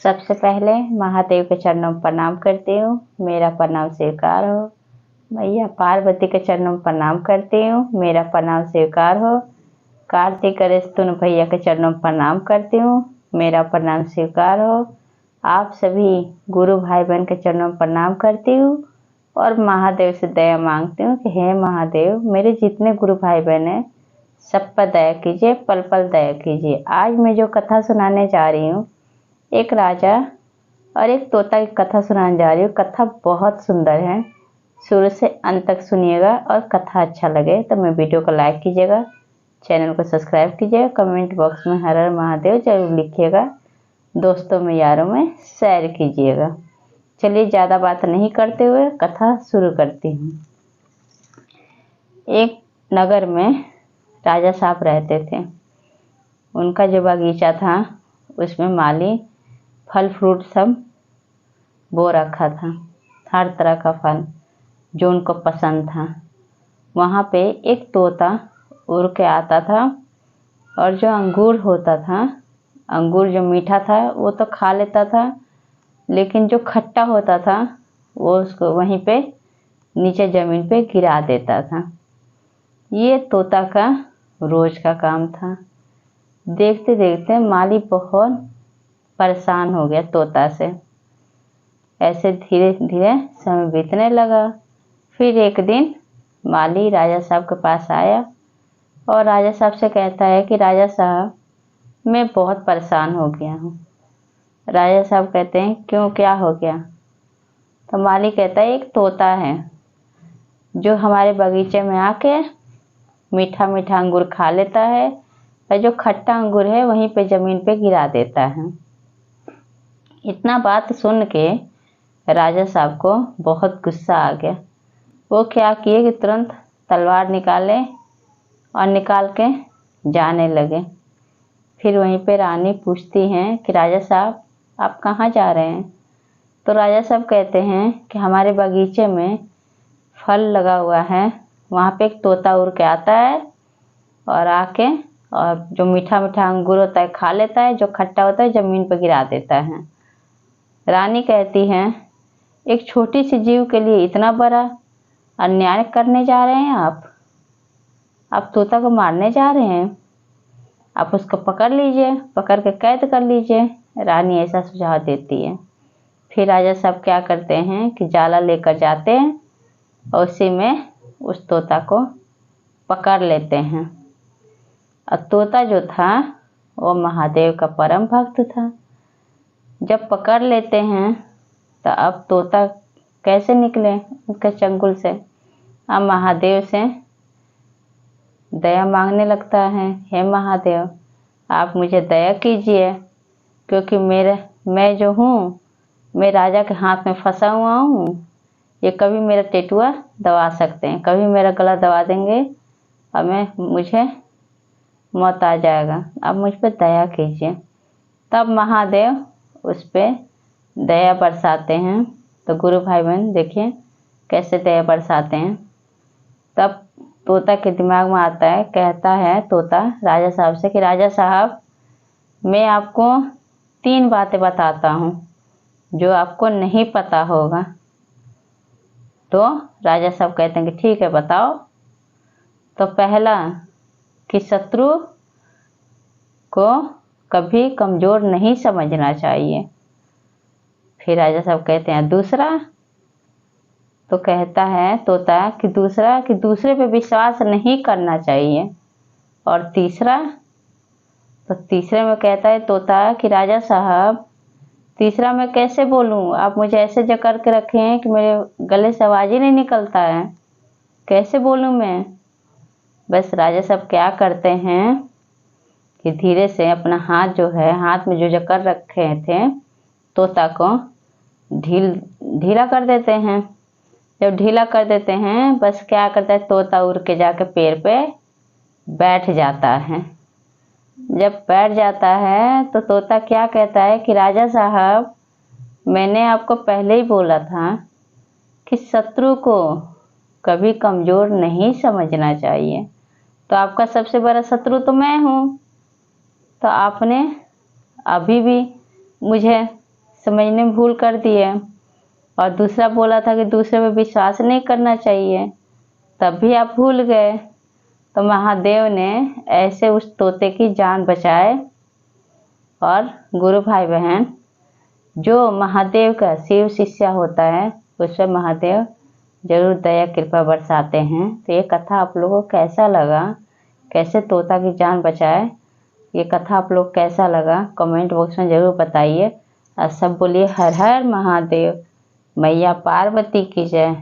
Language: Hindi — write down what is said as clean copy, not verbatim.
सबसे पहले महादेव के चरणों में प्रणाम करती हूँ, मेरा प्रणाम स्वीकार हो। मैया पार्वती के चरणों में प्रणाम करती हूँ, मेरा प्रणाम स्वीकार हो। कार्तिक गणेश दोनों भैया के चरणों में प्रणाम करती हूँ, मेरा प्रणाम स्वीकार हो। आप सभी गुरु भाई बहन के चरणों में प्रणाम करती हूँ और महादेव से दया मांगती हूँ कि हे महादेव, मेरे जितने गुरु भाई बहन हैं सब पर दया कीजिए, पल पल दया कीजिए। आज मैं जो कथा सुनाने जा रही हूँ, एक राजा और एक तोता की कथा सुनाने जा रही हूँ। कथा बहुत सुंदर है, शुरू से अंत तक सुनिएगा और कथा अच्छा लगे तो मैं वीडियो को लाइक कीजिएगा, चैनल को सब्सक्राइब कीजिएगा, कमेंट बॉक्स में हर हर महादेव जरूर लिखिएगा, दोस्तों में यारों में शेयर कीजिएगा। चलिए ज़्यादा बात नहीं करते हुए कथा शुरू करती हूँ। एक नगर में राजा साहब रहते थे। उनका जो बगीचा था उसमें माली फल फ्रूट सब बो रखा था, हर तरह का फल जो उनको पसंद था। वहाँ पे एक तोता उड़ के आता था और जो अंगूर होता था, अंगूर जो मीठा था वो तो खा लेता था, लेकिन जो खट्टा होता था वो उसको वहीं पे नीचे ज़मीन पे गिरा देता था। ये तोता का रोज का काम था। देखते देखते माली बहुत परेशान हो गया तोता से। ऐसे धीरे धीरे समय बीतने लगा। फिर एक दिन माली राजा साहब के पास आया और राजा साहब से कहता है कि राजा साहब, मैं बहुत परेशान हो गया हूँ। राजा साहब कहते हैं क्यों, क्या हो गया? तो माली कहता है एक तोता है जो हमारे बगीचे में आके मीठा मीठा अंगूर खा लेता है और जो खट्टा अंगूर है वहीं पे ज़मीन पे गिरा देता है। इतना बात सुन के राजा साहब को बहुत गुस्सा आ गया। वो क्या किए कि तुरंत तलवार निकाले और निकाल के जाने लगे। फिर वहीं पे रानी पूछती हैं कि राजा साहब आप कहाँ जा रहे हैं? तो राजा साहब कहते हैं कि हमारे बगीचे में फल लगा हुआ है, वहाँ पे एक तोता उड़ के आता है और आके और जो मीठा मीठा अंगूर होता है खा लेता है, जो खट्टा होता है ज़मीन पर गिरा देता है। रानी कहती हैं एक छोटी सी जीव के लिए इतना बड़ा अन्याय करने जा रहे हैं आप तोता को मारने जा रहे हैं, आप उसको पकड़ लीजिए, पकड़ के कैद कर लीजिए। रानी ऐसा सुझाव देती है। फिर राजा साहब क्या करते हैं कि जाला लेकर जाते हैं और उसी में उस तोता को पकड़ लेते हैं। और तोता जो था वो महादेव का परम भक्त था। जब पकड़ लेते हैं तो अब तोता कैसे निकले उनके चंगुल से? अब महादेव से दया मांगने लगता है, हे महादेव आप मुझे दया कीजिए, क्योंकि मैं जो हूँ मैं राजा के हाथ में फंसा हुआ हूँ। ये कभी मेरा टेटुआ दबा सकते हैं, कभी मेरा गला दबा देंगे और मुझे मौत आ जाएगा, अब मुझ पर दया कीजिए। तब महादेव उस पर दया बरसाते हैं। तो गुरु भाई बहन देखिए कैसे दया बरसाते हैं। तब तोता के दिमाग में आता है, कहता है तोता राजा साहब से कि राजा साहब मैं आपको 3 बातें बताता हूँ जो आपको नहीं पता होगा। तो राजा साहब कहते हैं कि ठीक है बताओ। तो पहला कि शत्रु को कभी कमज़ोर नहीं समझना चाहिए। फिर राजा साहब कहते हैं दूसरा, तो कहता है तोता कि दूसरा कि दूसरे पे विश्वास नहीं करना चाहिए। और तीसरा, तो तीसरे में कहता है तोता कि राजा साहब तीसरा मैं कैसे बोलूं, आप मुझे ऐसे जकड़ के रखे हैं कि मेरे गले से आवाज़ ही नहीं निकलता है, कैसे बोलूं मैं? बस राजा साहब क्या करते हैं कि धीरे से अपना हाथ जो है, हाथ में जो जकड़ रखे थे तोता को ढीला कर देते हैं। जब ढीला कर देते हैं बस क्या करता है तोता उड़ के जाके पेड़ पे बैठ जाता है। जब बैठ जाता है तो तोता क्या कहता है कि राजा साहब मैंने आपको पहले ही बोला था कि शत्रु को कभी कमज़ोर नहीं समझना चाहिए, तो आपका सबसे बड़ा शत्रु तो मैं हूँ, तो आपने अभी भी मुझे समझने में भूल कर दिए, और दूसरा बोला था कि दूसरे पे विश्वास नहीं करना चाहिए, तब भी आप भूल गए। तो महादेव ने ऐसे उस तोते की जान बचाए। और गुरु भाई बहन, जो महादेव का शिव शिष्य होता है उस पर महादेव जरूर दया कृपा बरसाते हैं। तो ये कथा आप लोगों को कैसा लगा, कैसे तोता की जान बचाए, ये कथा आप लोग कैसा लगा कमेंट बॉक्स में जरूर बताइए। और सब बोलिए हर हर महादेव, मैया पार्वती की जय।